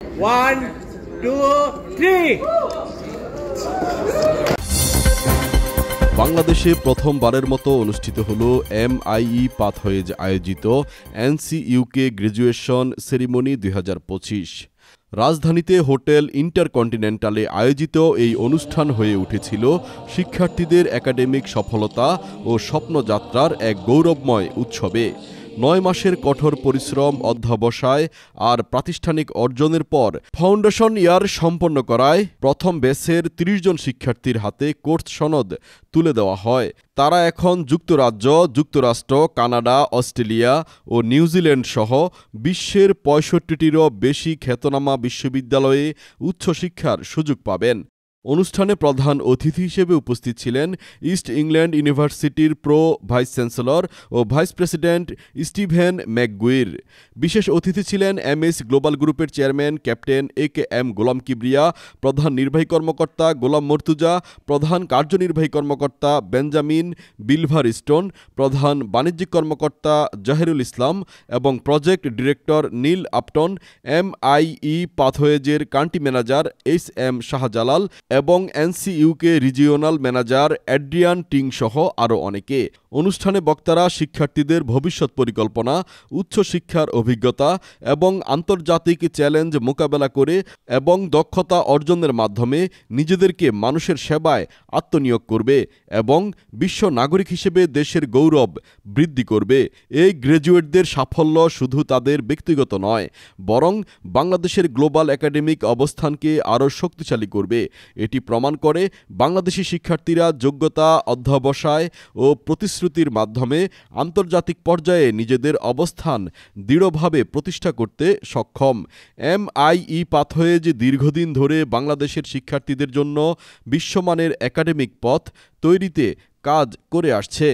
1, 2, 3 বাংলাদেশে প্রথমবারের মতো অনুষ্ঠিত হলো MIE পাথওয়েজ আয়োজিত NCUK গ্র্যাজুয়েশন সেরিমনি 2025। রাজধানীতে হোটেল ইন্টারকন্টিনেন্টালে আয়োজিত এই অনুষ্ঠান হয়ে উঠেছিল শিক্ষার্থীদের একাডেমিক সফলতা ও স্বপ্নযাত্রার এক গৌরবময় উৎসবে। 9 মাসের কঠোর পরিশ্রম, অধ্যবসায় আর প্রাতিষ্ঠানিক অর্জনের পর ফাউন্ডেশন ইয়ার সম্পন্ন করায় প্রথম ব্যাচের 30 জন শিক্ষার্থীর হাতে কোর্স সনদ তুলে দেওয়া হয়। তারা এখন যুক্তরাজ্য, যুক্তরাষ্ট্র, কানাডা, অস্ট্রেলিয়া ও নিউজিল্যান্ড সহ বিশ্বের 65টিরও বেশি খ্যাতনামা বিশ্ববিদ্যালয়ে উচ্চশিক্ষার সুযোগ পাবেন। অনুষ্ঠানে প্রধান অতিথি হিসেবে উপস্থিত ছিলেন ইস্ট ইংল্যান্ড ইউনিভার্সিটির ভাইস চ্যান্সেলর ও ভাইস প্রেসিডেন্ট স্টিভেন ম্যাকগুইর। বিশেষ অতিথি ছিলেন MS গ্লোবাল গ্রুপের চেয়ারম্যান ক্যাপ্টেন AKM গোলাম কিবরিয়া, প্রধান নির্বাহী কর্মকর্তা গোলাম মর্তুজা, প্রধান কার্যনির্বাহী কর্মকর্তা বেঞ্জামিন বিলভার স্টোন, প্রধান বাণিজ্যিক কর্মকর্তা জাহিরুল ইসলাম এবং project director Neil Upton, MIE পাথওয়েজের কান্ট্রি ম্যানেজার SM শাহজালাল এবং NCUK রিজিওনাল ম্যানেজার অ্যাড্রিয়ান টিং সহ আরও অনেকে। অনুষ্ঠানে বক্তারা শিক্ষার্থীদের ভবিষ্যৎ পরিকল্পনা, উচ্চশিক্ষার অভিজ্ঞতা এবং আন্তর্জাতিক চ্যালেঞ্জ মোকাবেলা করে এবং দক্ষতা অর্জনের মাধ্যমে নিজেদেরকে মানুষের সেবায় আত্মনিয়োগ করবে এবং বিশ্ব নাগরিক হিসেবে দেশের গৌরব বৃদ্ধি করবে। এই গ্র্যাজুয়েটদের সাফল্য শুধু তাদের ব্যক্তিগত নয়, বরং বাংলাদেশের গ্লোবাল একাডেমিক অবস্থানকে আরও শক্তিশালী করবে। এটি প্রমাণ করে বাংলাদেশি শিক্ষার্থীরা যোগ্যতা, অধ্যবসায় ও প্রতিশ্রুতির মাধ্যমে আন্তর্জাতিক পর্যায়ে নিজেদের অবস্থান দৃঢ়ভাবে প্রতিষ্ঠা করতে সক্ষম। MIE পাথওয়েজ দীর্ঘদিন ধরে বাংলাদেশের শিক্ষার্থীদের জন্য বিশ্বমানের একাডেমিক পথ তৈরিতে কাজ করে আসছে।